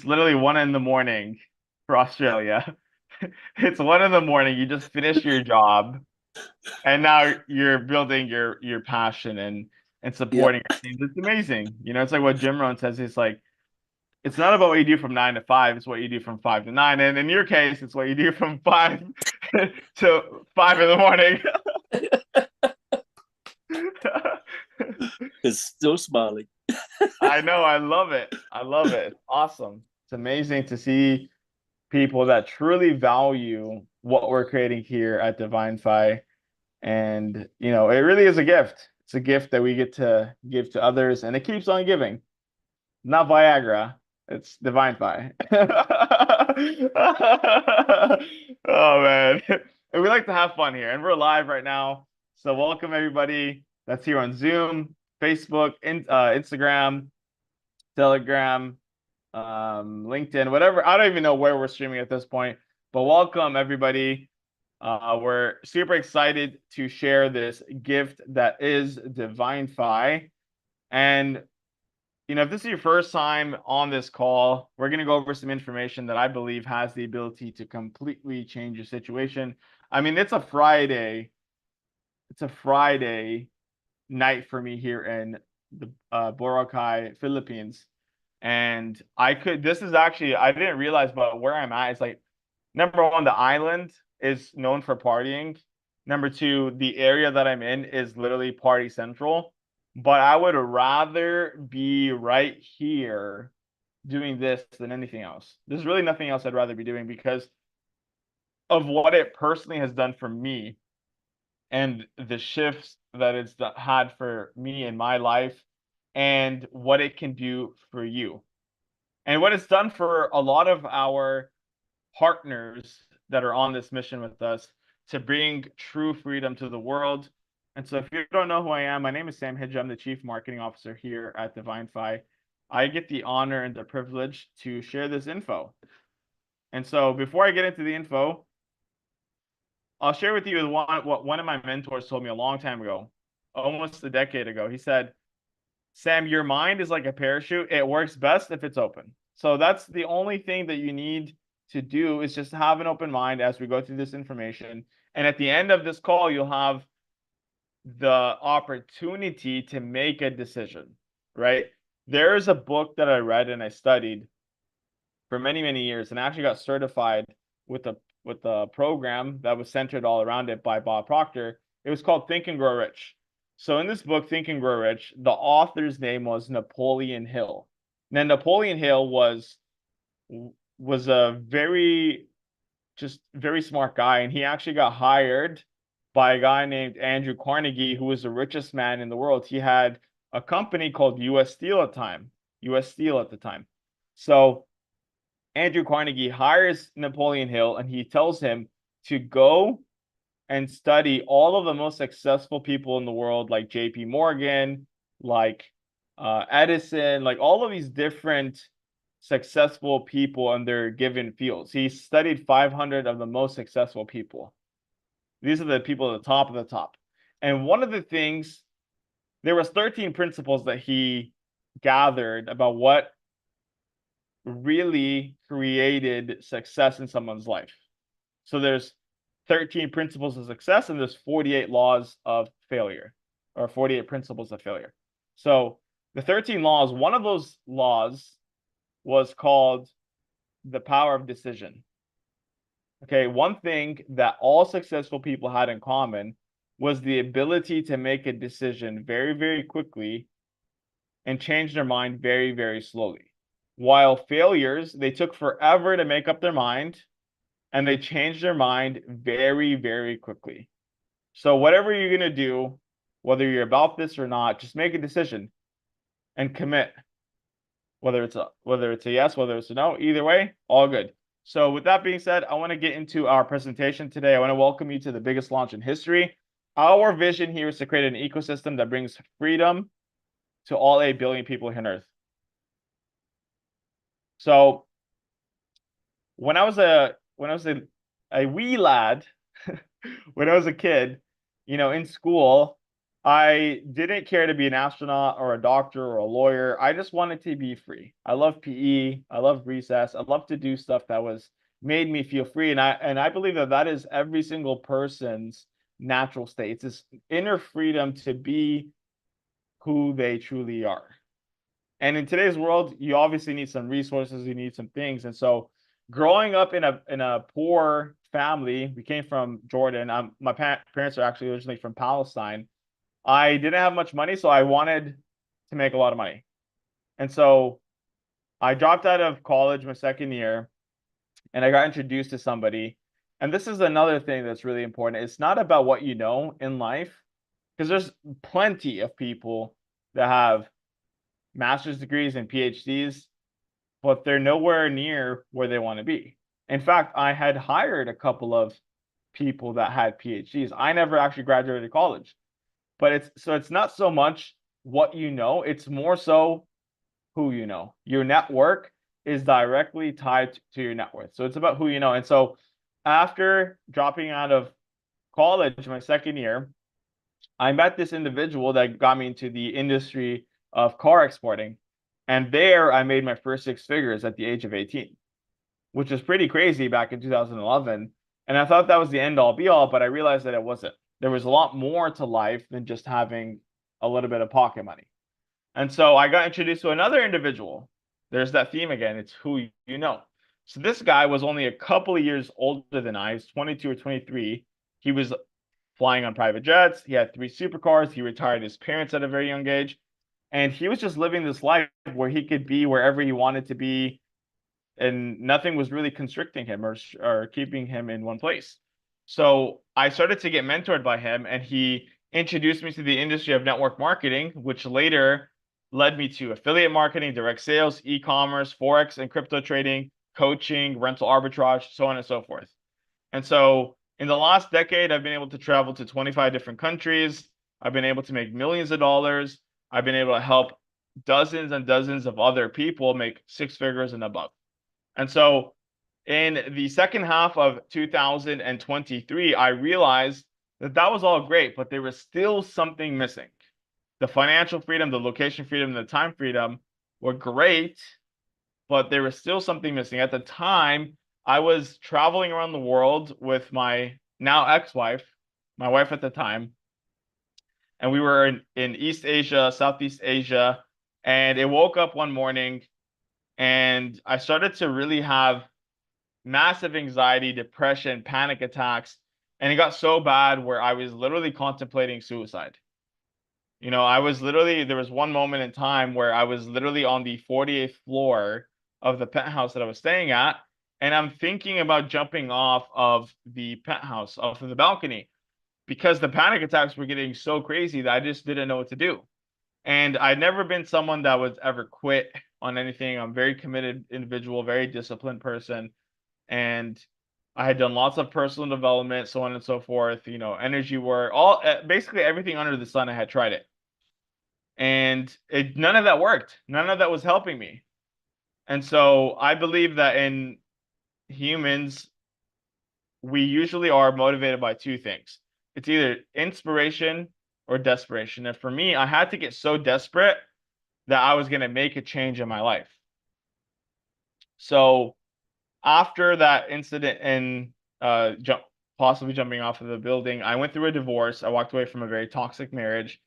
It's literally 1 in the morning for Australia. It's 1 in the morning. You just finished your job, and now you're building your passion and Yep. supporting your teams. It's amazing. It's like what Jim Rohn says. It's like it's not about what you do from 9 to 5. It's what you do from 5 to 9. And in your case, it's what you do from 5 to 5 in the morning. It's still smiling. I know. I love it. I love it. It's awesome. It's amazing to see people that truly value what we're creating here at Divinfi. And, it really is a gift. It's a gift that we get to give to others, and it keeps on giving. Not Viagra, it's Divinfi. Oh, man. And we like to have fun here, and we're live right now. So, welcome everybody that's here on Zoom, Facebook, Instagram, Telegram, LinkedIn, whatever. I don't even know where we're streaming at this point, but welcome everybody. We're super excited to share this gift that is Divinfi. And if this is your first time on this call, we're going to go over some information that I believe has the ability to completely change your situation. I mean, it's a Friday. It's a Friday night for me here in the Boracay, Philippines. And this is actually, I didn't realize, but where I'm at is like, number one, the island is known for partying. Number two, the area that I'm in is literally party central. But I would rather be right here doing this than anything else. There's really nothing else I'd rather be doing because of what it personally has done for me and the shifts that it's had for me in my life and what it can do for you. And what it's done for a lot of our partners that are on this mission with us to bring true freedom to the world. And so if you don't know who I am, my name is Sam Hidja. I'm the Chief Marketing Officer here at Divinfi. I get the honor and the privilege to share this info. And so before I get into the info, I'll share with you what one of my mentors told me a long time ago, almost a decade ago. He said, Sam, your mind is like a parachute. It works best if it's open. So that's the only thing that you need to do is just have an open mind as we go through this information. And at the end of this call, you'll have the opportunity to make a decision, right? There's a book that I read and I studied for many, many years and actually got certified with a program that was centered all around it by Bob Proctor. It was called Think and Grow Rich. So in this book, Think and Grow Rich, the author's name was Napoleon Hill. Now, Napoleon Hill was a very smart guy, and he actually got hired by a guy named Andrew Carnegie, who was the richest man in the world. He had a company called U.S. Steel at the time. U.S. Steel at the time. So Andrew Carnegie hires Napoleon Hill, and he tells him to go and study all of the most successful people in the world, like J.P. Morgan, like Edison, like all of these different successful people in their given fields. He studied 500 of the most successful people. These are the people at the top of the top. And one of the things, there was 13 principles that he gathered about what really created success in someone's life. So there's 13 principles of success and there's 48 laws of failure or 48 principles of failure. So the 13 laws, one of those laws was called the power of decision. Okay, one thing that all successful people had in common was the ability to make a decision very, very quickly and change their mind very, very slowly. While failures, they took forever to make up their mind and they changed their mind very, very quickly. So whatever you're going to do, whether you're about this or not, just make a decision and commit. Whether it's a yes, whether it's a no, either way, all good. So with that being said, I want to get into our presentation today. I want to welcome you to the biggest launch in history. Our vision here is to create an ecosystem that brings freedom to all 8 billion people here on Earth. So when I was a wee lad, when I was a kid, in school, I didn't care to be an astronaut or a doctor or a lawyer. I just wanted to be free. I love PE. I love recess. I love to do stuff that was made me feel free. And I believe that that is every single person's natural state. It's this inner freedom to be who they truly are. And in today's world, you obviously need some resources, you need some things. And so growing up in a poor family, we came from Jordan. My parents are actually originally from Palestine. I didn't have much money, so I wanted to make a lot of money. And so I dropped out of college my second year and I got introduced to somebody. And this is another thing that's really important. It's not about what you know in life, because there's plenty of people that have master's degrees and PhDs, but they're nowhere near where they want to be. In fact, I had hired a couple of people that had PhDs. I never actually graduated college. But it's not so much what you know, it's more so who you know. Your network is directly tied to your net worth. So it's about who you know. And so after dropping out of college my second year, I met this individual that got me into the industry of car exporting. And there I made my first six figures at the age of 18, which was pretty crazy back in 2011. And I thought that was the end all be all, but I realized that it wasn't. There was a lot more to life than just having a little bit of pocket money. And so I got introduced to another individual. There's that theme again. It's who you know. So this guy was only a couple of years older than I. He was 22 or 23. He was flying on private jets. He had three supercars. He retired his parents at a very young age. And he was just living this life where he could be wherever he wanted to be, and nothing was really constricting him or keeping him in one place. So I started to get mentored by him, and he introduced me to the industry of network marketing, which later led me to affiliate marketing, direct sales, e-commerce, forex and crypto trading, coaching, rental arbitrage, so on and so forth. And so in the last decade, I've been able to travel to 25 different countries. I've been able to make millions of dollars. I've been able to help dozens and dozens of other people make six figures and above. And so in the second half of 2023, I realized that that was all great, but there was still something missing. The financial freedom, the location freedom, the time freedom were great, but there was still something missing. At the time, I was traveling around the world with my now ex-wife, my wife at the time, and we were in East Asia, Southeast Asia, and it woke up one morning and I started to really have massive anxiety, depression, panic attacks. And it got so bad where I was literally contemplating suicide. There was one moment in time where I was literally on the 48th floor of the penthouse that I was staying at. And I'm thinking about jumping off of the penthouse, off of the balcony, because the panic attacks were getting so crazy that I just didn't know what to do. And I'd never been someone that was ever quit on anything. I'm a very committed individual, very disciplined person. And I had done lots of personal development, so on and so forth, energy work, basically everything under the sun. I had tried it, and none of that worked. None of that was helping me. And so I believe that in humans, we usually are motivated by two things. It's either inspiration or desperation. And for me, I had to get so desperate that I was going to make a change in my life. So after that incident and possibly jumping off of the building, I went through a divorce. I walked away from a very toxic marriage.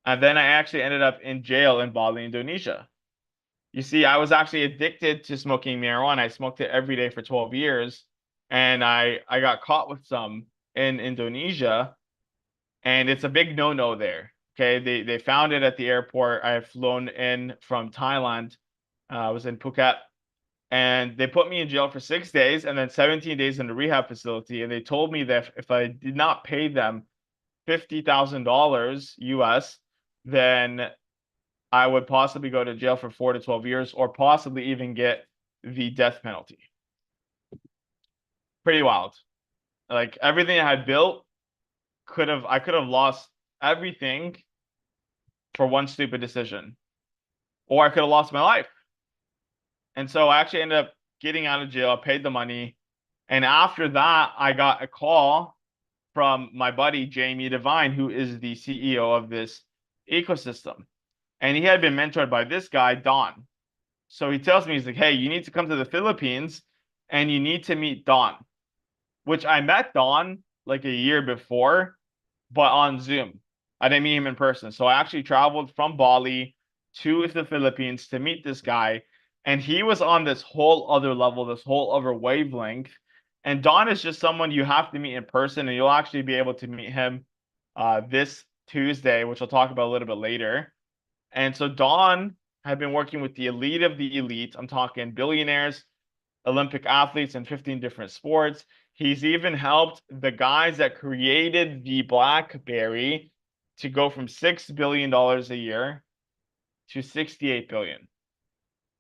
And then I actually ended up in jail in Bali, Indonesia. You see, I was actually addicted to smoking marijuana. I smoked it every day for 12 years. And I got caught with some in Indonesia. And it's a big no-no there. Okay. They found it at the airport. I had flown in from Thailand. I was in Phuket. And they put me in jail for 6 days and then 17 days in a rehab facility. And they told me that if I did not pay them $50,000 US, then I would possibly go to jail for 4 to 12 years or possibly even get the death penalty. Pretty wild. Like everything I had built I could have lost everything for one stupid decision, or I could have lost my life. And so I actually ended up getting out of jail. I paid the money. And after that, I got a call from my buddy Jamie Devine, who is the CEO of this ecosystem. And he had been mentored by this guy, Don. So he tells me, he's like, hey, you need to come to the Philippines and you need to meet Don, which I met Don like a year before, but on Zoom. I didn't meet him in person. So I actually traveled from Bali to the Philippines to meet this guy. And he was on this whole other level, this whole other wavelength. And Don is just someone you have to meet in person, and you'll actually be able to meet him this Tuesday, which I'll talk about a little bit later. And so Don had been working with the elite of the elite. I'm talking billionaires, Olympic athletes in 15 different sports. He's even helped the guys that created the BlackBerry to go from $6 billion a year to 68 billion.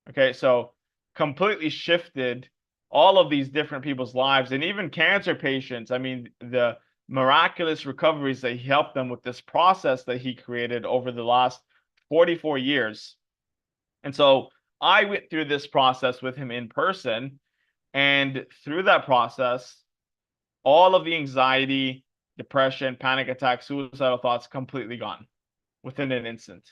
Okay, so completely shifted all of these different people's lives, and even cancer patients. I mean, the miraculous recoveries that he helped them with this process that he created over the last 44 years. And so I went through this process with him in person, and through that process, all of the anxiety, depression, panic attacks, suicidal thoughts completely gone within an instant.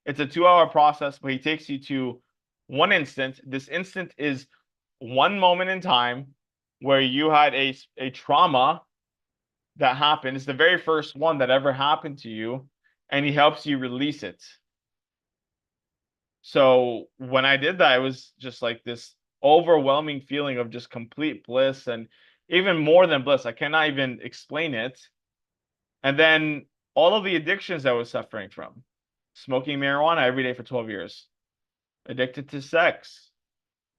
It's a 2-hour process, but he takes you to one instant. This instant is one moment in time where you had a trauma that happened. It's the very first one that ever happened to you, and he helps you release it. So when I did that, it was just like this overwhelming feeling of just complete bliss, and even more than bliss. I cannot even explain it. And then all of the addictions I was suffering from, smoking marijuana every day for 12 years, addicted to sex,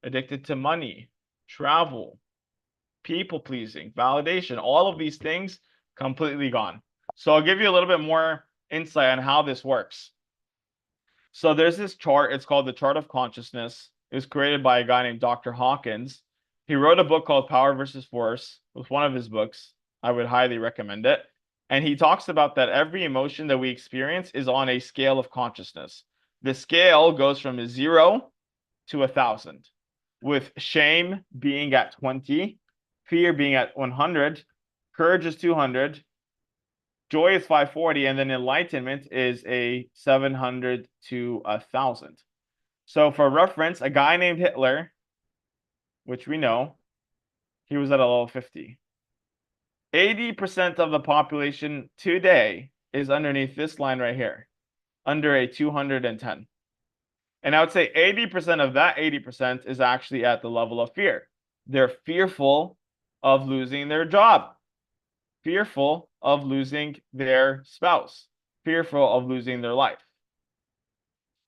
addicted to money, travel, people pleasing, validation, all of these things completely gone. So I'll give you a little bit more insight on how this works. So there's this chart. It's called the Chart of Consciousness. It was created by a guy named Dr. Hawkins. He wrote a book called Power versus Force. It was one of his books. I would highly recommend it. And he talks about that every emotion that we experience is on a scale of consciousness. The scale goes from 0 to 1,000, with shame being at 20, fear being at 100, courage is 200, joy is 540, and then enlightenment is a 700 to 1,000. So for reference, a guy named Hitler, which we know, he was at a level 50. 80% of the population today is underneath this line right here, under a 210. And I would say 80% of that 80% is actually at the level of fear. They're fearful of losing their job, fearful of losing their spouse, fearful of losing their life.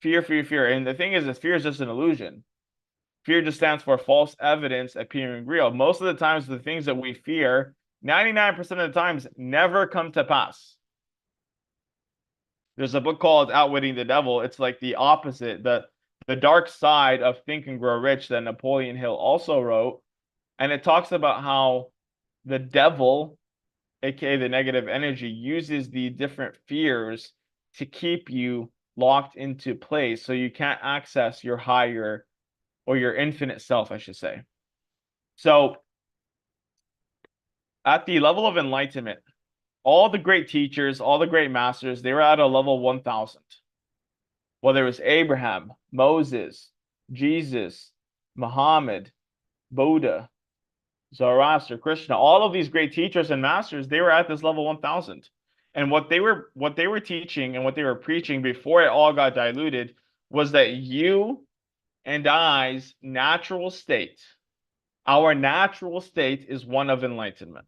Fear, fear, fear. And the thing is fear is just an illusion. Fear just stands for false evidence appearing real. Most of the times, the things that we fear, 99% of the times, never come to pass. There's a book called Outwitting the Devil. It's like the opposite, the dark side of Think and Grow Rich that Napoleon Hill also wrote. And it talks about how the devil, aka the negative energy, uses the different fears to keep you locked into place so you can't access your higher or your infinite self, I should say. So at the level of enlightenment, all the great teachers, all the great masters, they were at a level 1,000. Whether it was Abraham, Moses, Jesus, Muhammad, Buddha, Zoroaster, Krishna, all of these great teachers and masters, they were at this level 1,000. And what they were teaching and what they were preaching before it all got diluted was that you and I's natural state, our natural state, is one of enlightenment.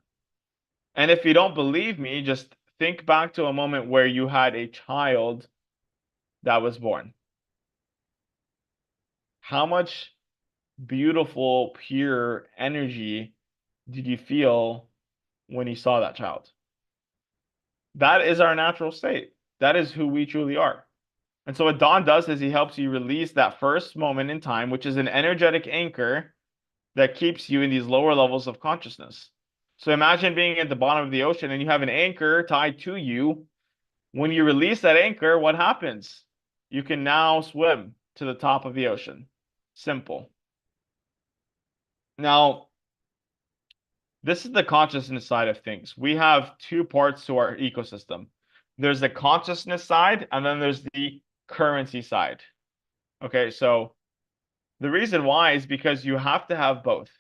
And if you don't believe me, just think back to a moment where you had a child that was born. How much beautiful, pure energy did you feel when you saw that child? That is our natural state. That is who we truly are. And so what Don does is he helps you release that first moment in time, which is an energetic anchor that keeps you in these lower levels of consciousness. So imagine being at the bottom of the ocean and you have an anchor tied to you. When you release that anchor, what happens? You can now swim to the top of the ocean. Simple. Now, This is the consciousness side of things. We have two parts to our ecosystem. There's the consciousness side, and then there's the currency side. Okay, so the reason why is because you have to have both.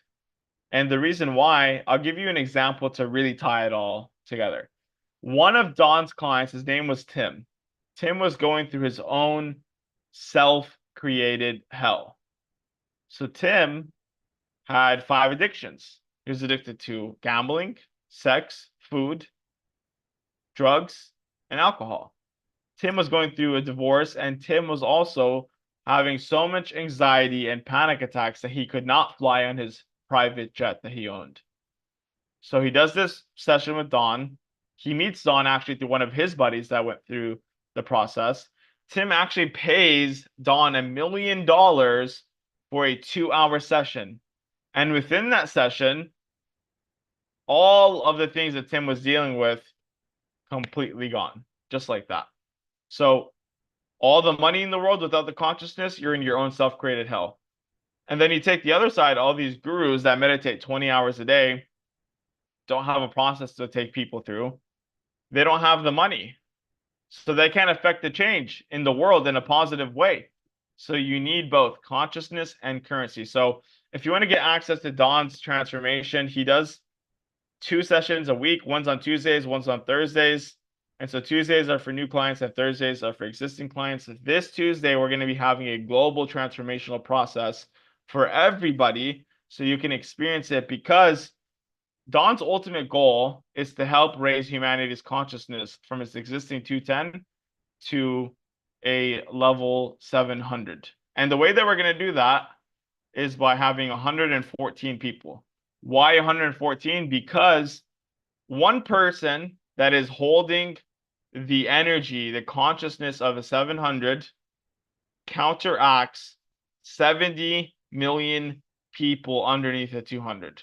And the reason why, I'll give you an example to really tie it all together. One of Don's clients, his name was Tim. Tim was going through his own self-created hell. So Tim had 5 addictions. He was addicted to gambling, sex, food, drugs, and alcohol. Tim was going through a divorce, and Tim was also having so much anxiety and panic attacks that he could not fly on his private jet that he owned. So he does this session with Don. He meets Don actually through one of his buddies that went through the process. Tim actually pays Don $1 million for a 2-hour session. And within that session, all of the things that Tim was dealing with completely gone, just like that. So all the money in the world without the consciousness, you're in your own self-created hell. And then you take the other side, all these gurus that meditate 20 hours a day, don't have a process to take people through. They don't have the money. So they can't affect the change in the world in a positive way. So you need both consciousness and currency. So if you want to get access to Don's transformation, he does 2 sessions a week. One's on Tuesdays, one's on Thursdays. And so Tuesdays are for new clients and Thursdays are for existing clients. This Tuesday, we're going to be having a global transformational process for everybody so you can experience it, because Don's ultimate goal is to help raise humanity's consciousness from its existing 210 to a level 700. And the way that we're going to do that is by having 114 people. Why 114? Because one person that is holding the energy, the consciousness of a 700 counteracts 70 million people underneath a 200.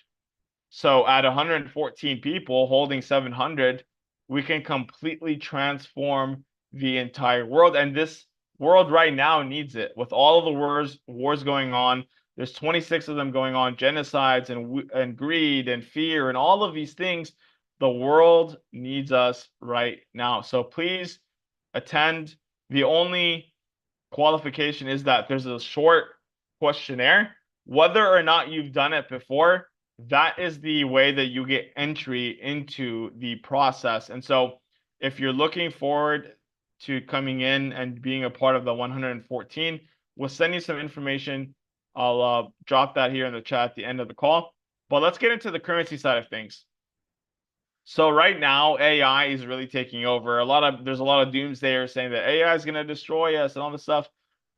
So at 114 people holding 700, we can completely transform the entire world. And this world right now needs it. With all of the wars going on, there's 26 of them going on, genocides and greed and fear and all of these things. The world needs us right now. So please attend. The only qualification is that there's a short questionnaire. Whether or not you've done it before, that is the way that you get entry into the process. And so if you're looking forward to coming in and being a part of the 114, we'll send you some information. I'll drop that here in the chat at the end of the call. But let's get into the currency side of things. So right now, AI is really taking over. There's a lot of doomsdayers saying that AI is going to destroy us and all this stuff.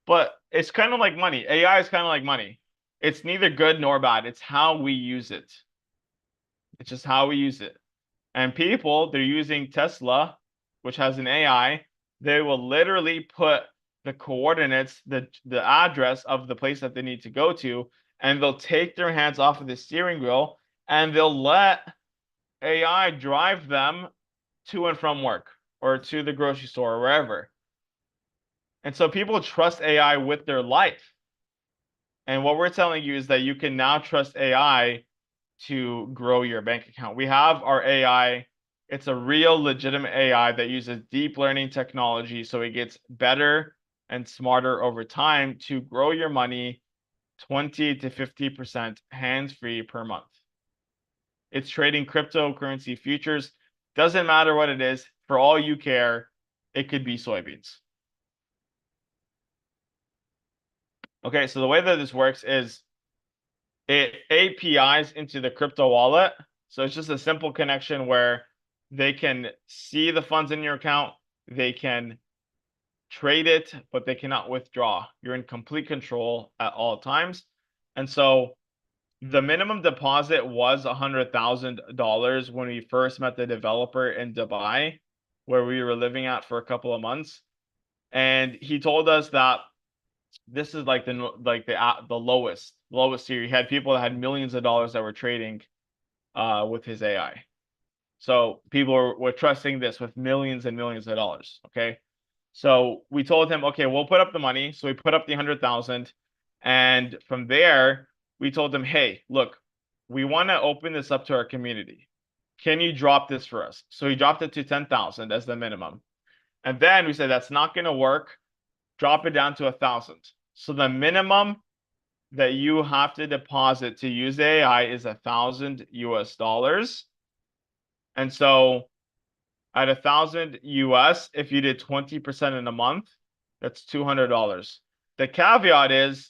But it's kind of like money. AI is kind of like money. It's neither good nor bad. It's how we use it. It's just how we use it. And people, they're using Tesla, which has an AI. They will literally put the coordinates, the address of the place that they need to go to, and they'll take their hands off of the steering wheel and they'll let AI drive them to and from work or to the grocery store or wherever. And so people trust AI with their life. And what we're telling you is that you can now trust AI to grow your bank account. We have our AI. It's a real legitimate AI that uses deep learning technology, so it gets better and smarter over time to grow your money 20 to 50% hands-free per month. It's trading cryptocurrency futures. Doesn't matter what it is. For all you care, it could be soybeans. Okay, so the way that this works is it APIs into the crypto wallet. So it's just a simple connection where they can see the funds in your account. They can trade it, but they cannot withdraw. You're in complete control at all times. And so the minimum deposit was $100,000 when we first met the developer in Dubai, where we were living at for a couple of months. And he told us that this is like the lowest tier. He had people that had millions of dollars that were trading with his AI. So people were trusting this with millions and millions of dollars. Okay. So we told him, okay, we'll put up the money. So we put up the 100,000. And from there, we told him, hey, look, we want to open this up to our community. Can you drop this for us? So he dropped it to 10,000 as the minimum. And then we said, that's not going to work. Drop it down to 1,000. So the minimum that you have to deposit to use AI is 1,000 US dollars. And so at 1,000 US, if you did 20% in a month, that's $200. The caveat is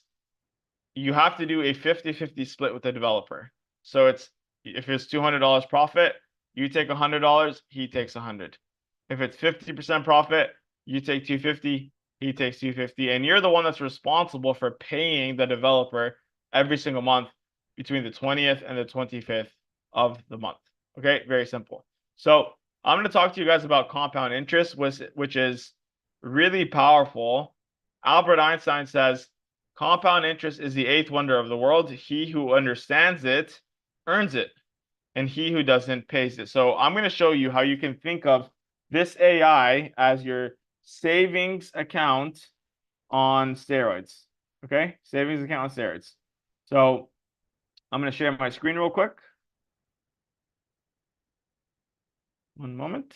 you have to do a 50-50 split with the developer. So if it's $200 profit, you take $100, he takes 100. If it's 50% profit, you take 250, he takes 250, and you're the one that's responsible for paying the developer every single month between the 20th and the 25th of the month. Okay, very simple. So I'm going to talk to you guys about compound interest, which is really powerful. Albert Einstein says, compound interest is the eighth wonder of the world. He who understands it earns it, and he who doesn't pays it. So I'm going to show you how you can think of this AI as your savings account on steroids. Okay, savings account on steroids. So I'm going to share my screen real quick. One moment.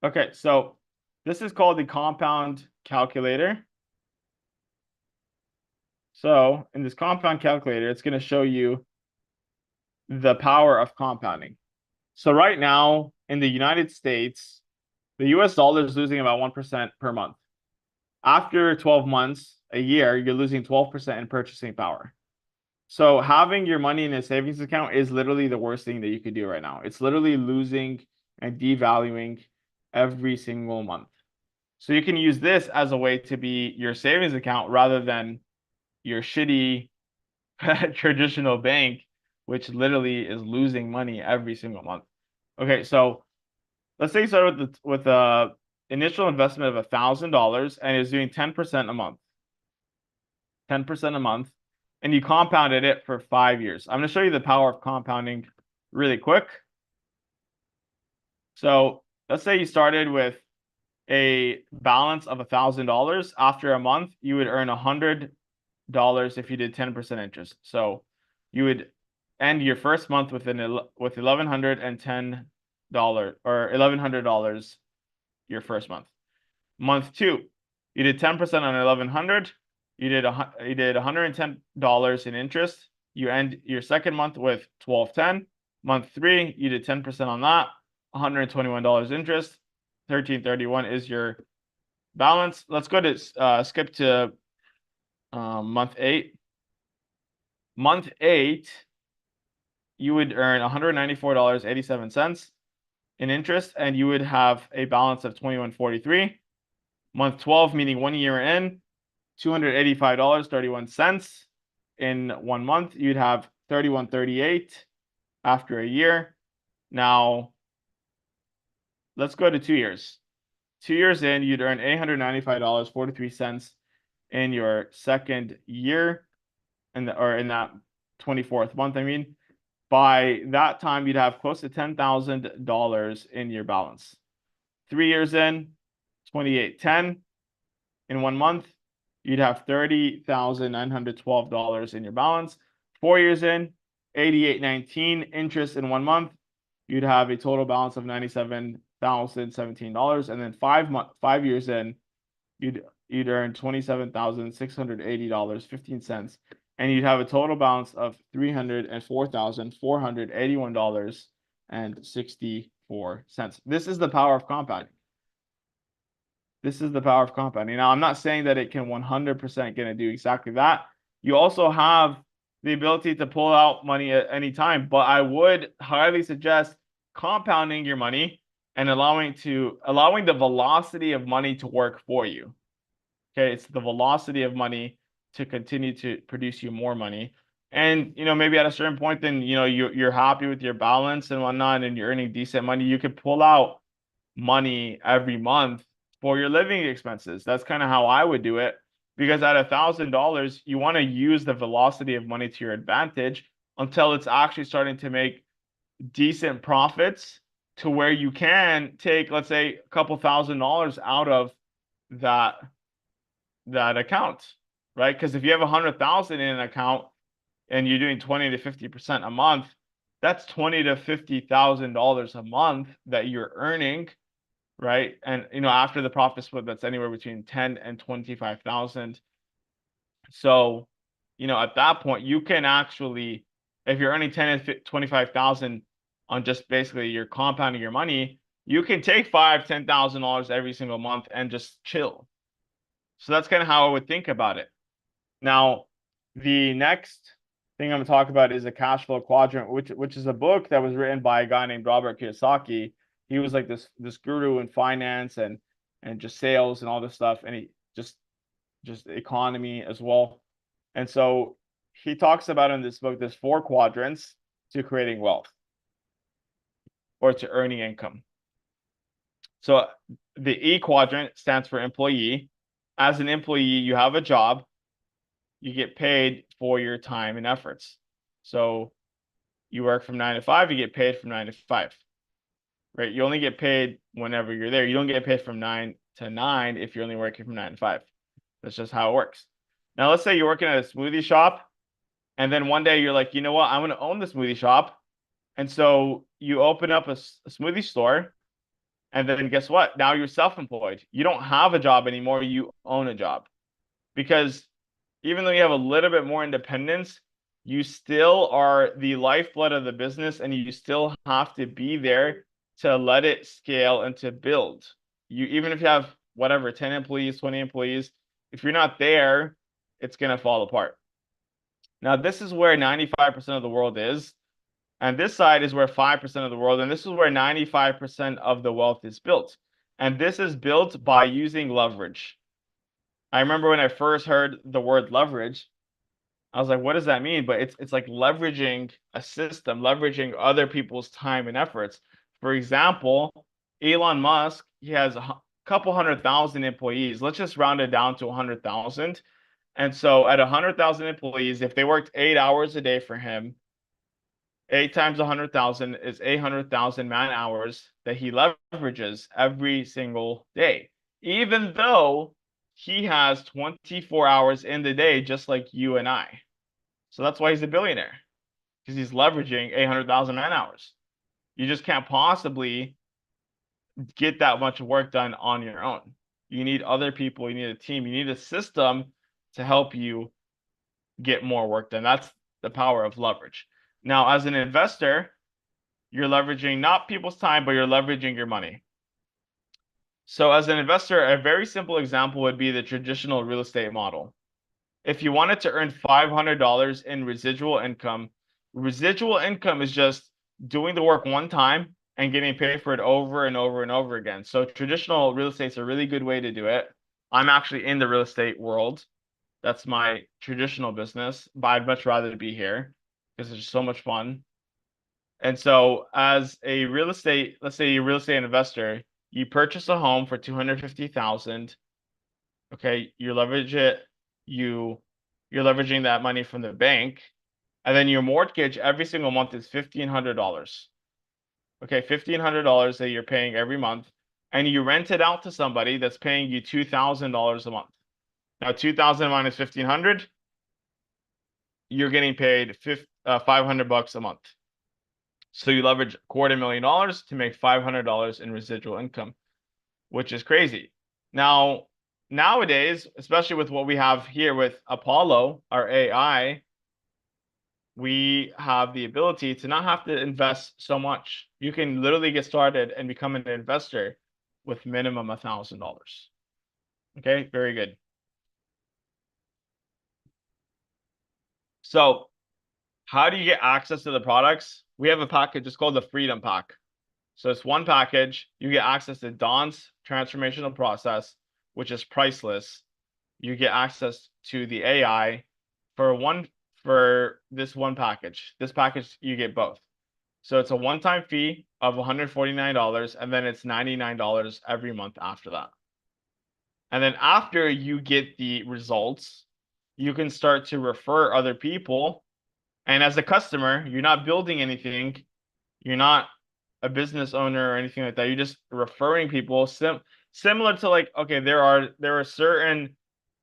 Okay, so this is called the compound calculator. So in this compound calculator, it's going to show you the power of compounding. So right now in the United States, the US dollar is losing about 1% per month. After 12 months, a year, you're losing 12% in purchasing power. So having your money in a savings account is literally the worst thing that you could do right now. It's literally losing and devaluing every single month. So you can use this as a way to be your savings account rather than your shitty traditional bank, which literally is losing money every single month. Okay, so let's say you start with a initial investment of $1,000 and is doing 10% a month. 10% a month, and you compounded it for 5 years. I'm going to show you the power of compounding really quick. So let's say you started with a balance of $1,000. After a month, you would earn $100 if you did 10% interest. So you would end your first month with $1,110 or $1,100 your first month. Month 2, you did 10% on 1,100. You did $110 in interest. You end your second month with 1,210. Month 3, you did 10% on that, $121 interest. 1,331 is your balance. Let's go to skip to month 8. Month 8, you would earn $194.87 in interest, and you would have a balance of $2,143. Month 12, meaning 1 year in, $285.31 in 1 month. You'd have $3,138 after a year. Now, let's go to 2 years. 2 years in, you'd earn $895.43 in your second year, or in that 24th month, I mean. By that time, you'd have close to $10,000 in your balance. 3 years in, $2,810 in 1 month. You'd have $30,912 in your balance. 4 years in, $8,819 interest in 1 month. You'd have a total balance of $97,017. And then 5 years in, you'd earn $27,680.15. And you'd have a total balance of $304,481.64. This is the power of compounding. This is the power of compounding. Now, I'm not saying that it can 100% going to do exactly that. You also have the ability to pull out money at any time, but I would highly suggest compounding your money and allowing the velocity of money to work for you. Okay, it's the velocity of money to continue to produce you more money. And maybe at a certain point, then you're happy with your balance and whatnot, and you're earning decent money. You could pull out money every month for your living expenses. That's kind of how I would do it, because at $1,000, you want to use the velocity of money to your advantage until it's actually starting to make decent profits to where you can take, let's say, a couple $1,000s out of that account, right? Because if you have 100,000 in an account and you're doing 20 to 50% a month, that's $20 to $50,000 a month that you're earning, right? And after the profit split, that's anywhere between 10 and 25,000. So, at that point, you can actually, if you're earning 10 and 25,000 on just basically you're compounding your money, you can take $5,000-$10,000 every single month and just chill. So that's kind of how I would think about it. Now, the next thing I'm going to talk about is a cash flow quadrant, which is a book that was written by a guy named Robert Kiyosaki. He was like this guru in finance and just sales and all this stuff, and he just economy as well. And so he talks about in this book, there's 4 quadrants to creating wealth or to earning income. So the E quadrant stands for employee. As an employee, you have a job. You get paid for your time and efforts. So you work from 9 to 5, you get paid from 9 to 5, right? You only get paid whenever you're there. You don't get paid from 9 to 9 if you're only working from 9 to 5. That's just how it works. Now, let's say you're working at a smoothie shop, and then one day you're like, you know what? I'm going to own the smoothie shop. And so you open up a smoothie store, and then guess what? Now you're self-employed. You don't have a job anymore. You own a job. Because even though you have a little bit more independence, you still are the lifeblood of the business, and you still have to be there to let it scale and to build. Even if you have whatever, 10 employees, 20 employees, if you're not there, it's going to fall apart. Now, this is where 95% of the world is. And this side is where 5% of the world, and this is where 95% of the wealth is built. And this is built by using leverage. I remember when I first heard the word leverage, I was like, what does that mean? But it's like leveraging a system, leveraging other people's time and efforts. For example, Elon Musk, he has a couple 100,000 employees. Let's just round it down to 100,000. And so at 100,000 employees, if they worked 8 hours a day for him, 8 times 100,000 is 800,000 man hours that he leverages every single day, even though he has 24 hours in the day, just like you and I. So that's why he's a billionaire, because he's leveraging 800,000 man hours. You just can't possibly get that much work done on your own. You need other people, you need a team, you need a system to help you get more work done. That's the power of leverage. Now, as an investor, you're leveraging not people's time, but you're leveraging your money. So as an investor, a very simple example would be the traditional real estate model. If you wanted to earn $500 in residual income is just doing the work one time and getting paid for it over and over and over again. So traditional real estate is a really good way to do it. I'm actually in the real estate world. That's my traditional business, but I'd much rather be here because it's just so much fun. And so as a real estate, let's say you're a real estate investor, you purchase a home for $250,000. Okay, you leverage it, you're leveraging that money from the bank, and then your mortgage every single month is $1,500. Okay, $1,500 that you're paying every month, and you rent it out to somebody that's paying you $2,000 a month. Now, 2,000 minus 1,500, you're getting paid $500 a month. So you leverage $250,000 to make $500 in residual income, which is crazy. Now, nowadays, especially with what we have here with Apollo, our AI, we have the ability to not have to invest so much. You can literally get started and become an investor with minimum $1,000. Okay, very good. So how do you get access to the products? We have a package, it's called the Freedom Pack. So it's one package. You get access to Don's transformational process, which is priceless. You get access to the AI for this one package. This package, you get both. So it's a one-time fee of $149, and then it's $99 every month after that. And then after you get the results, you can start to refer other people. And as a customer, you're not building anything. You're not a business owner or anything like that. You're just referring people. Similar to like, okay, there are certain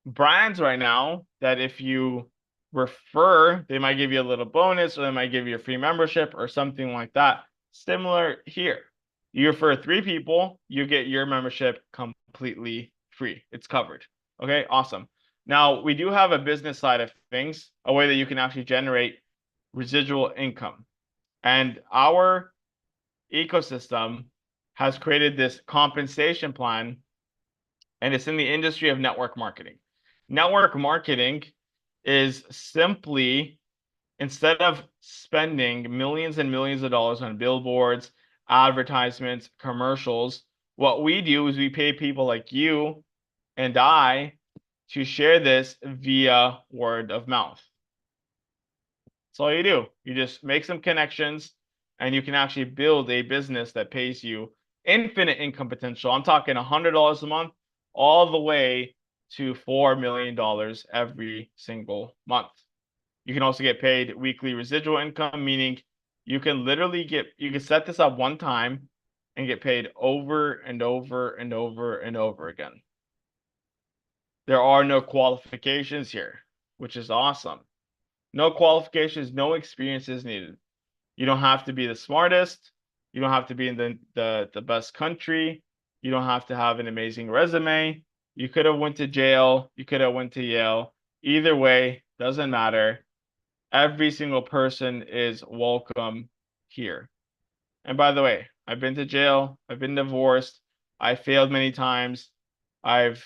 brands right now that if you refer, they might give you a little bonus or they might give you a free membership or something like that. Similar here. You refer 3 people, you get your membership completely free. It's covered. Okay, awesome. Now, we do have a business side of things, a way that you can actually generate residual income. And our ecosystem has created this compensation plan, and it's in the industry of network marketing. Network marketing is simply, instead of spending millions and millions of dollars on billboards, advertisements, commercials, what we do is we pay people like you and I to share this via word of mouth. That's all you do. You just make some connections and you can actually build a business that pays you infinite income potential. I'm talking $100 a month all the way to $4 million every single month. You can also get paid weekly residual income, meaning you can set this up one time and get paid over and over and over and over again. There are no qualifications here, which is awesome. No qualifications, no experiences needed. You don't have to be the smartest. You don't have to be in the best country. You don't have to have an amazing resume. You could have went to jail. You could have went to Yale. Either way, doesn't matter. Every single person is welcome here. And by the way, I've been to jail. I've been divorced. I failed many times. I've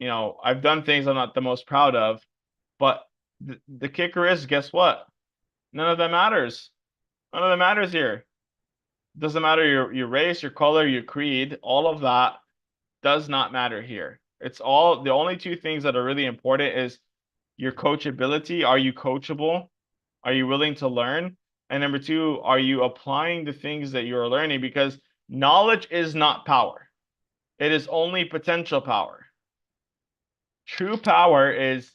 done things I'm not the most proud of. But the kicker is, guess what? None of that matters. None of that matters here. Doesn't matter your race, your color, your creed. All of that does not matter here. It's all, the only 2 things that are really important is your coachability. Are you coachable? Are you willing to learn? And number 2, are you applying the things that you're learning? Because knowledge is not power. It is only potential power. True power is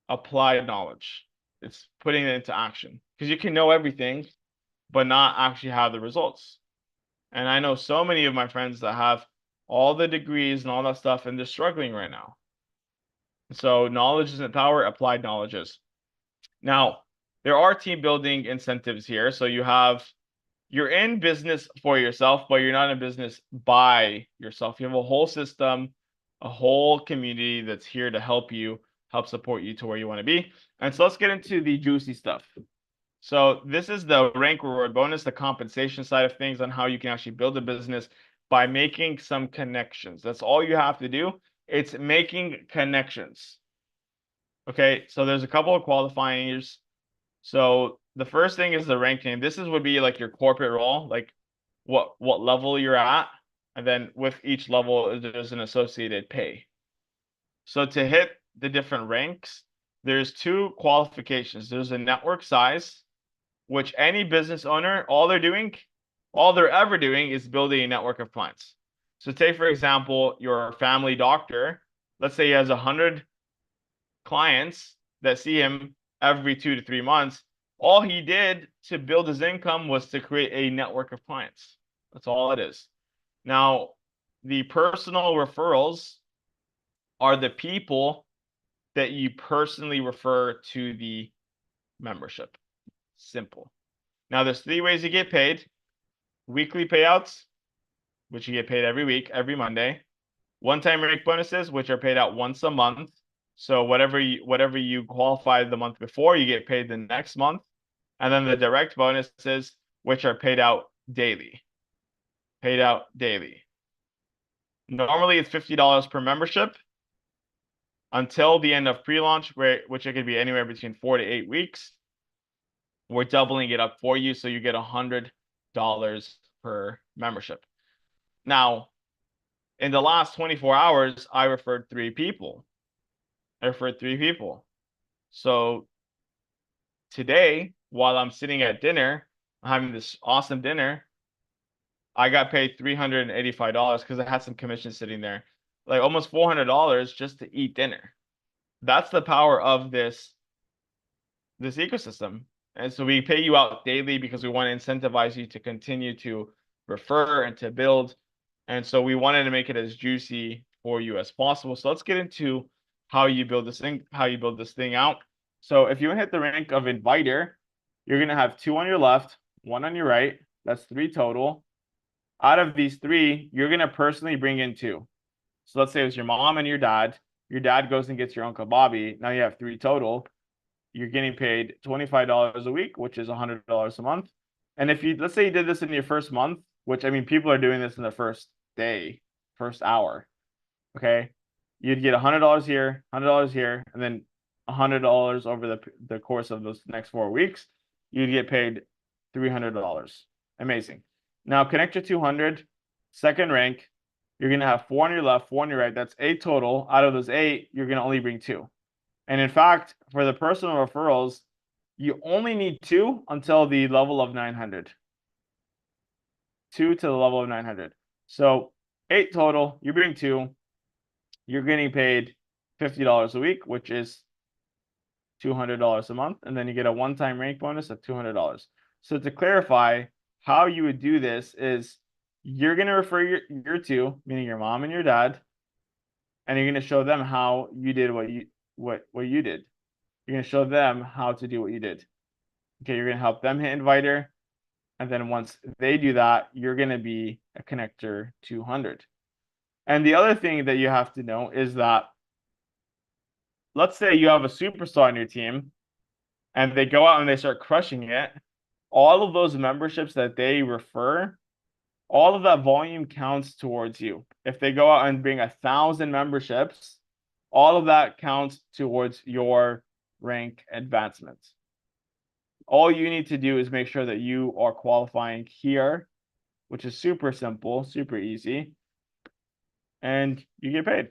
applied knowledge. It's putting it into action. Because you can know everything, but not actually have the results. And I know so many of my friends that have all the degrees and all that stuff, and they're struggling right now. So knowledge isn't power, applied knowledge is. Now, there are team building incentives here. So you're in business for yourself, but you're not in business by yourself. You have a whole system, a whole community that's here to help you, help support you to where you want to be. And so let's get into the juicy stuff. So this is the rank reward bonus, the compensation side of things on how you can actually build a business by making some connections. That's all you have to do. It's making connections. Okay, so there's a couple of qualifiers. So the first thing is the rank name. This would be like your corporate role, like what level you're at, and then with each level there's an associated pay. So to hit the different ranks, there's 2 qualifications. There's a network size, which any business owner, all they're ever doing is building a network of clients. So take, for example, your family doctor. Let's say he has 100 clients that see him every 2 to 3 months. All he did to build his income was to create a network of clients. That's all it is. Now, the personal referrals are the people that you personally refer to the membership. Simple. Now, there's 3 ways you get paid. Weekly payouts, which you get paid every week, every Monday. One-time rate bonuses, which are paid out once a month. So whatever you qualified the month before, you get paid the next month. And then the direct bonuses, which are paid out daily. Paid out daily. Normally, it's $50 per membership until the end of pre-launch, which it could be anywhere between 4 to 8 weeks. We're doubling it up for you, so you get $100 per membership. Now, in the last 24 hours, I referred 3 people. So today, while I'm sitting at dinner, having this awesome dinner, I got paid $385 because I had some commission sitting there. like almost $400 just to eat dinner. That's the power of this ecosystem. And so we pay you out daily because we want to incentivize you to continue to refer and to build. And so we wanted to make it as juicy for you as possible. So let's get into how you build this thing out. So if you hit the rank of inviter, you're gonna have 2 on your left, 1 on your right. That's 3 total. Out of these 3, you're gonna personally bring in 2. So let's say it was your mom and your dad. Your dad goes and gets your Uncle Bobby. Now you have 3 total. You're getting paid $25 a week, which is $100 a month. And if you, let's say you did this in your first month, which I mean, people are doing this in the first day, first hour. Okay. You'd get $100 here, $100 here, and then $100 over the course of those next 4 weeks. You'd get paid $300. Amazing. Now connect your 200, second rank. You're going to have 4 on your left, 4 on your right. That's 8 total. Out of those 8, you're going to only bring 2. And in fact, for the personal referrals, you only need 2 until the level of 900. 2 to the level of 900. So 8 total, you bring 2, you're getting paid $50 a week, which is $200 a month. And then you get a one-time rank bonus of $200. So to clarify, how you would do this is you're going to refer your 2, meaning your mom and your dad, and you're going to show them how you did what you did. You're going to show them how to do what you did. Okay, you're going to help them hit inviter. And then once they do that, you're going to be a connector 200. And the other thing that you have to know is that, let's say you have a superstar on your team and they go out and they start crushing it. All of those memberships that they refer, all of that volume counts towards you. If they go out and bring 1,000 memberships, all of that counts towards your rank advancement. All you need to do is make sure that you are qualifying here, which is super simple, super easy, and you get paid.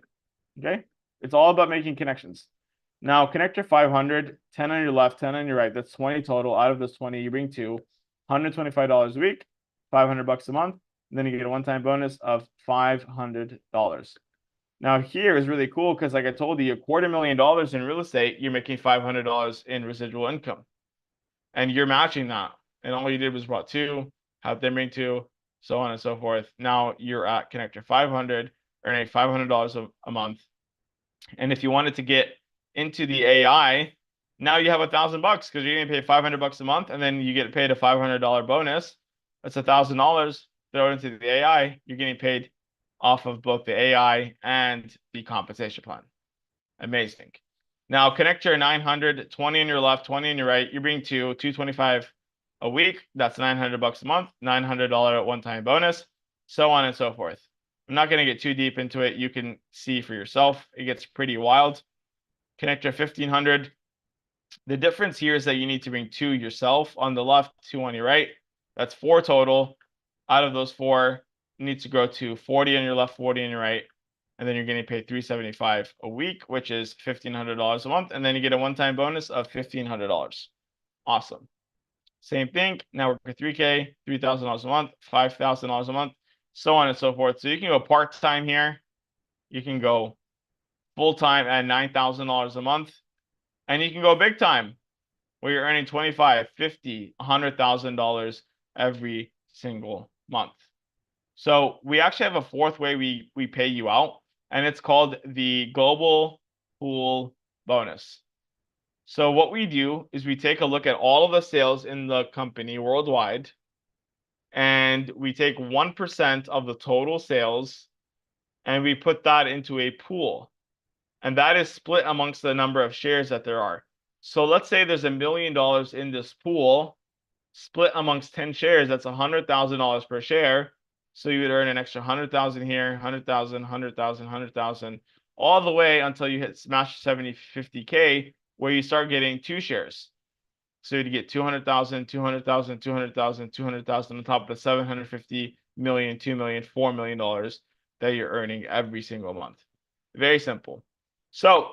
Okay? It's all about making connections. Now, connector 500, 10 on your left, 10 on your right. That's 20 total. Out of those 20, you bring 2, $125 a week, $500 a month. And then you get a one-time bonus of $500. Now, here is really cool because, like I told you, $250,000 in real estate, you're making $500 in residual income. And you're matching that. And all you did was brought 2, have them bring 2, so on and so forth. Now you're at connector 500, earning $500 a month. And if you wanted to get into the AI, now you have $1,000 because you're getting paid $500 a month, and then you get paid a $500 bonus. That's $1,000. Throw it into the AI. You're getting paid off of both the AI and the compensation plan. Amazing. Now connect your 900, 20 on your left, 20 on your right. You're bringing 225 a week. That's $900 a month, $900 one-time bonus, so on and so forth. I'm not going to get too deep into it. You can see for yourself. It gets pretty wild. Connect your 1500. The difference here is that you need to bring 2 yourself on the left, 2 on your right. That's 4 total. Out of those 4, you need to grow to 40 on your left, 40 on your right. And then you're getting paid $375 a week, which is $1,500 a month. And then you get a one-time bonus of $1,500. Awesome. Same thing. Now we're for 3K, $3,000 a month, $5,000 a month, so on and so forth. So you can go part-time here. You can go full-time at $9,000 a month. And you can go big time where you're earning $25,000, $50,000, $100,000 every single month. So we actually have a 4th way we pay you out, and it's called the Global Pool Bonus. So what we do is we take a look at all of the sales in the company worldwide, and we take 1% of the total sales, and we put that into a pool. And that is split amongst the number of shares that there are. So let's say there's $1 million in this pool, split amongst 10 shares, that's $100,000 per share. So you would earn an extra 100,000 here, 100,000, 100,000, 100,000, all the way until you hit smash 70, 50K, where you start getting 2 shares. So you'd get 200,000, 200,000, 200,000, 200,000 on top of the 750 million, 2 million, $4 million that you're earning every single month. Very simple. So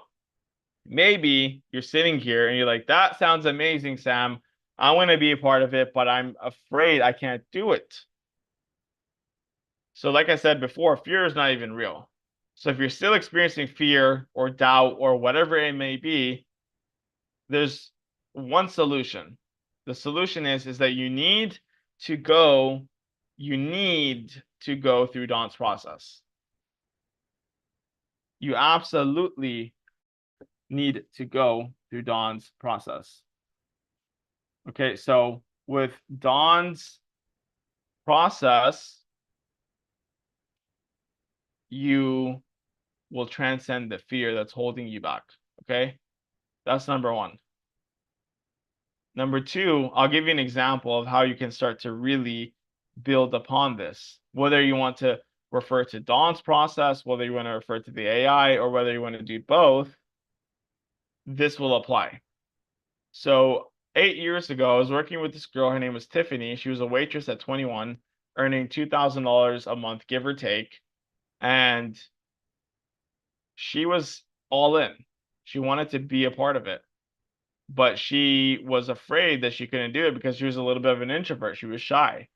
maybe you're sitting here and you're like, that sounds amazing, Sam. I want to be a part of it, but I'm afraid I can't do it. So like I said before, fear is not even real. So if you're still experiencing fear or doubt or whatever it may be, there's one solution. The solution is that you need to go through Dawn's process. You absolutely need to go through Dawn's process. Okay, so with Dawn's process, you will transcend the fear that's holding you back. Okay, that's number one. Number two, I'll give you an example of how you can start to really build upon this. Whether you want to refer to Dawn's process, whether you want to refer to the AI, or whether you want to do both, this will apply. So 8 years ago, I was working with this girl. Her name was Tiffany. She was a waitress at 21, earning $2,000 a month, give or take. And she was all in. She wanted to be a part of it, but she was afraid that she couldn't do it because she was a little bit of an introvert. She was shy.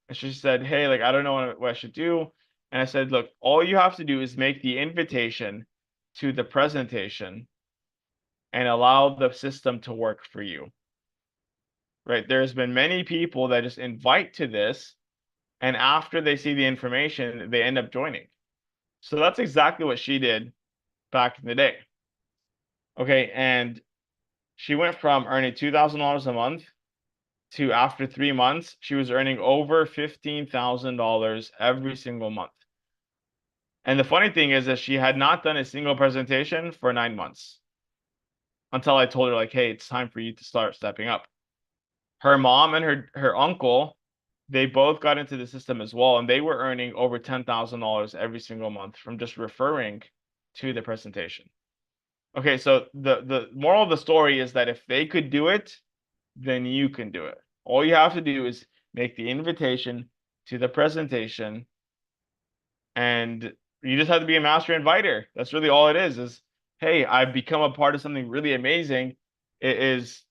And she said, hey, like, I don't know what I should do. And I said, look, all you have to do is make the invitation to the presentation and allow the system to work for you. Right? There's been many people that just invite to this, and after they see the information, they end up joining. So that's exactly what she did back in the day. Okay, and she went from earning $2,000 a month to, after 3 months, she was earning over $15,000 every single month. And the funny thing is that she had not done a single presentation for 9 months until I told her, like, hey, it's time for you to start stepping up. Her mom and her uncle, they both got into the system as well, and they were earning over $10,000 every single month from just referring to the presentation. Okay, so the moral of the story is that if they could do it, then you can do it. All you have to do is make the invitation to the presentation, and you just have to be a master inviter. That's really all it is, hey, I've become a part of something really amazing. It is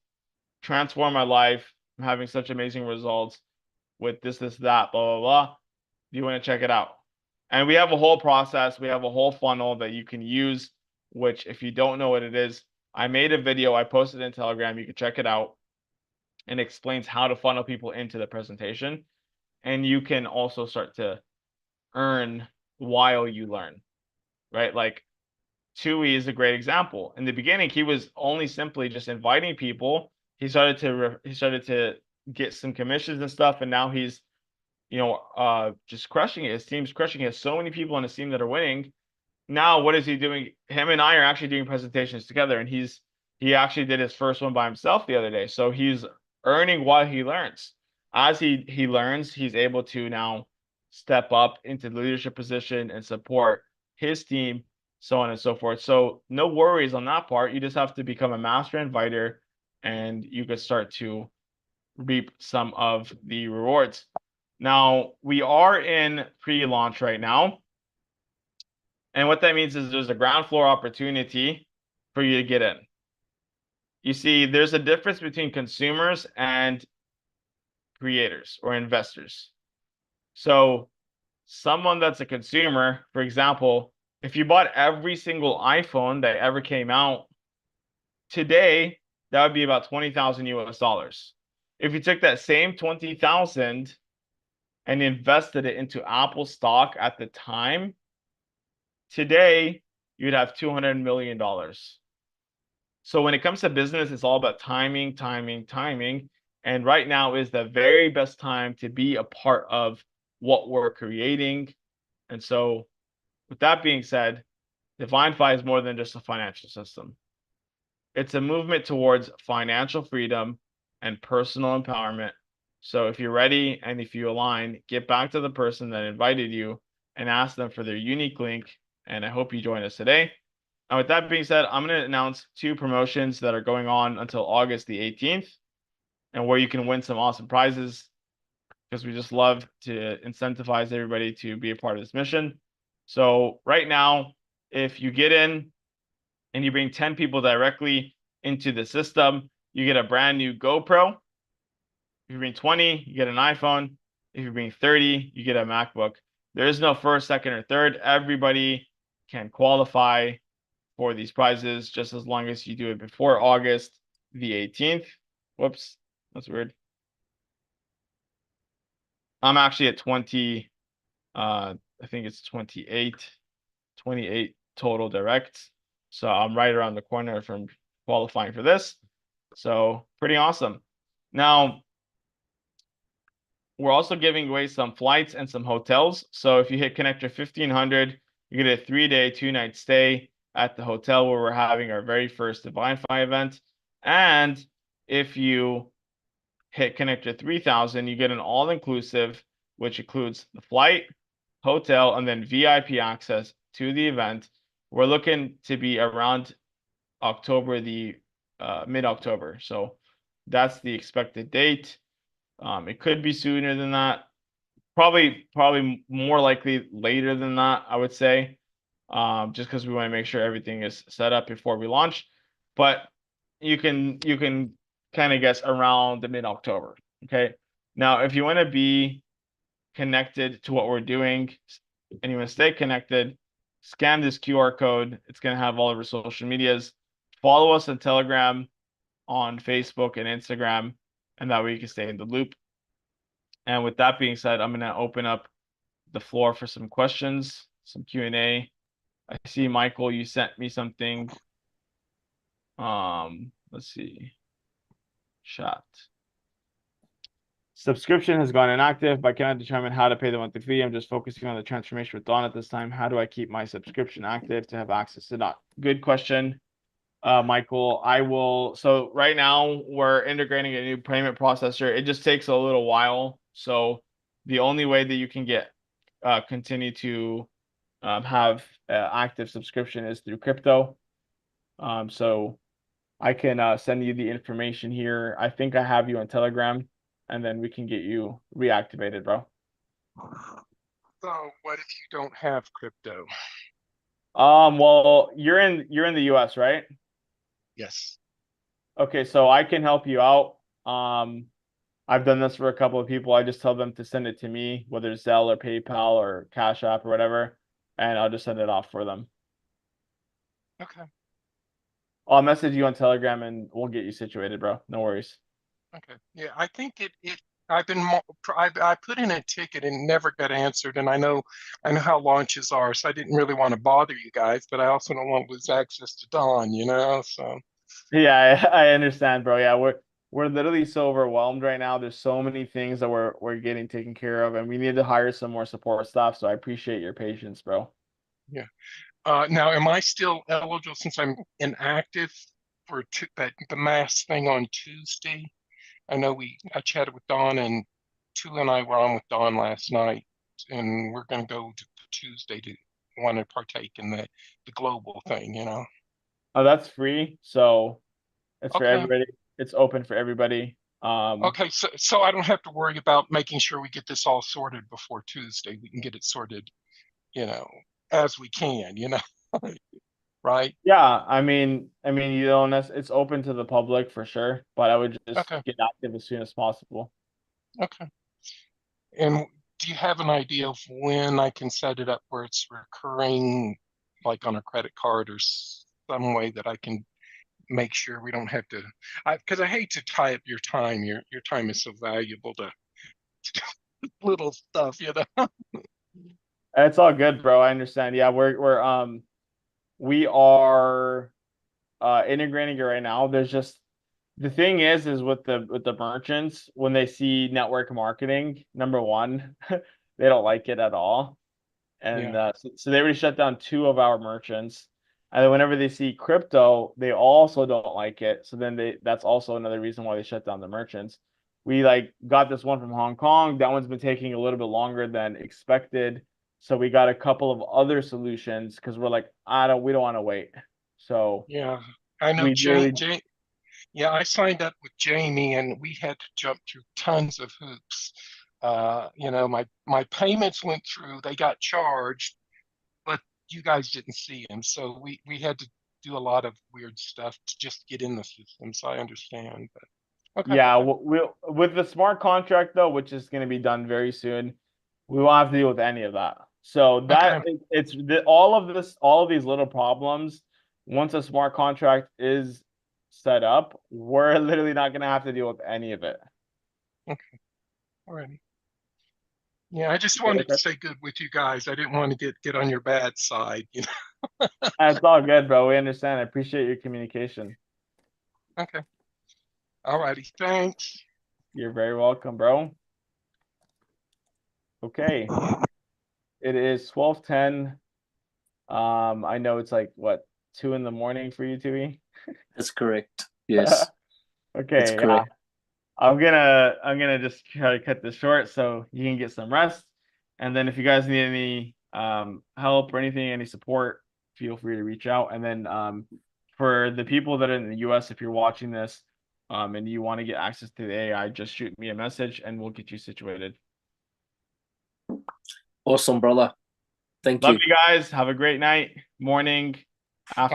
transformed my life. I'm having such amazing results with this, that, blah, blah, blah. Do you want to check it out? And we have a whole process. We have a whole funnel that you can use, which, if you don't know what it is, I made a video. I posted it in Telegram. You can check it out. And explains how to funnel people into the presentation. And you can also start to earn while you learn, right? Like Tui is a great example. In the beginning, he was only simply just inviting people. He started to get some commissions and stuff, and now he's, just crushing it. His team's crushing it. He has so many people on his team that are winning. Now, what is he doing? Him and I are actually doing presentations together, and he actually did his first one by himself the other day. So he's earning while he learns. As he learns, he's able to now step up into the leadership position and support his team, so on and so forth. So no worries on that part. You just have to become a master inviter, and you could start to reap some of the rewards. Now, we are in pre-launch right now. And what that means is there's a ground floor opportunity for you to get in. You see, there's a difference between consumers and creators or investors. So someone that's a consumer, for example, if you bought every single iPhone that ever came out today, that would be about 20,000 US dollars. If you took that same 20,000 and invested it into Apple stock at the time, today you'd have $200 million. So when it comes to business, it's all about timing, timing, timing. And right now is the very best time to be a part of what we're creating. And so with that being said, Divinfi is more than just a financial system. It's a movement towards financial freedom and personal empowerment. So if you're ready and if you align, get back to the person that invited you and ask them for their unique link. And I hope you join us today. And with that being said, I'm going to announce 2 promotions that are going on until August the 18th, and where you can win some awesome prizes, because we just love to incentivize everybody to be a part of this mission. So right now, if you get in and you bring 10 people directly into the system, you get a brand new GoPro. If you bring 20, you get an iPhone. If you bring 30, you get a MacBook. There is no first, second, or third. Everybody can qualify for these prizes just as long as you do it before August the 18th. Whoops, that's weird. I'm actually at 20, I think it's 28 total direct. So I'm right around the corner from qualifying for this. So pretty awesome. Now, we're also giving away some flights and some hotels. So if you hit connector 1500, you get a 3-day, 2-night stay at the hotel where we're having our very first Divinfi event. And if you hit connector 3000, you get an all-inclusive, which includes the flight, hotel, and then VIP access to the event. We're looking to be around October, the mid-October. So that's the expected date. It could be sooner than that. Probably more likely later than that, I would say. Just because we want to make sure everything is set up before we launch. But you can kind of guess around the mid-October. Okay. Now, if you want to be connected to what we're doing and you want to stay connected, scan this QR code. It's going to have all of our social medias. Follow us on Telegram, on Facebook and Instagram, and that way you can stay in the loop. And with that being said, I'm going to open up the floor for some questions, some Q&A. I see, Michael, you sent me something. Let's see. Chat. Subscription has gone inactive, but I cannot determine how to pay the monthly fee. I'm just focusing on the transformation with Dawn at this time. How do I keep my subscription active to have access to that? Good question, Michael. So right now we're integrating a new payment processor. It just takes a little while. So the only way that you can continue to have active subscription is through crypto. So I can send you the information here. I think I have you on Telegram, and then we can get you reactivated, bro. So what if you don't have crypto? Well, you're in the US, right? Yes. Okay, so I can help you out. I've done this for a couple of people. I just tell them to send it to me, whether it's Zelle or PayPal or Cash App or whatever, and I'll just send it off for them. Okay. I'll message you on Telegram and we'll get you situated, bro. No worries. Okay. Yeah, I think it I've been I put in a ticket and never got answered, and I know how launches are, so I didn't really want to bother you guys, but I also don't want to lose access to Dawn, so Yeah, I understand, bro. Yeah, we're literally so overwhelmed right now. There's so many things that we're getting taken care of, and we need to hire some more support staff. So I appreciate your patience, bro. yeah. Now, am I still eligible since I'm inactive for the mass thing on Tuesday? I know I chatted with Dawn, and Tu and I were on with Dawn last night, and we're going to go to Tuesday to want to partake in the global thing. Oh, that's free, so it's for Okay. everybody. It's open for everybody. Okay, so I don't have to worry about making sure we get this all sorted before Tuesday. We can get it sorted, you know, as we can, right? Yeah, I mean, it's open to the public for sure, but I would just Okay, get active as soon as possible. okay. And do you have an idea of when I can set it up where it's recurring, like on a credit card or some way that I can make sure we don't have to, because I hate to tie up your time. Your time is so valuable to do little stuff. It's all good, bro. I understand. Yeah, we are integrating it right now. There's just the thing is with the merchants when they see network marketing, number one, they don't like it at all. And Yeah, so they already shut down two of our merchants. And then whenever they see crypto, they also don't like it. So then that's also another reason why they shut down the merchants. We like got this one from Hong Kong. That one's been taking a little bit longer than expected. So we got a couple of other solutions because we're like, we don't want to wait. So yeah. I know we literally, Yeah, I signed up with Jamie and we had to jump through tons of hoops. My payments went through, they got charged, but you guys didn't see them. So we had to do a lot of weird stuff to just get in the system. So I understand. But okay. yeah, with the smart contract though, which is going to be done very soon, we won't have to deal with any of that. So Okay. all of this, all of these little problems, once a smart contract is set up, we're literally not going to have to deal with any of it. Okay. All right. Yeah, I just wanted to Okay. stay good with you guys. I didn't want to get on your bad side, you know. It's all good, bro. We understand. I appreciate your communication. Okay. All righty. Thanks. You're very welcome, bro. Okay. It is 12:10. I know it's like what, 2 in the morning for you, Tui? That's correct. Yes, that's Okay, yeah. correct. I'm gonna just try to cut this short so you can get some rest. And then if you guys need any help or anything, any support, feel free to reach out. And then for the people that are in the US, if you're watching this and you want to get access to the AI, just shoot me a message and we'll get you situated. Awesome, brother. Thank Love you. you guys. Have a great night, morning, afternoon.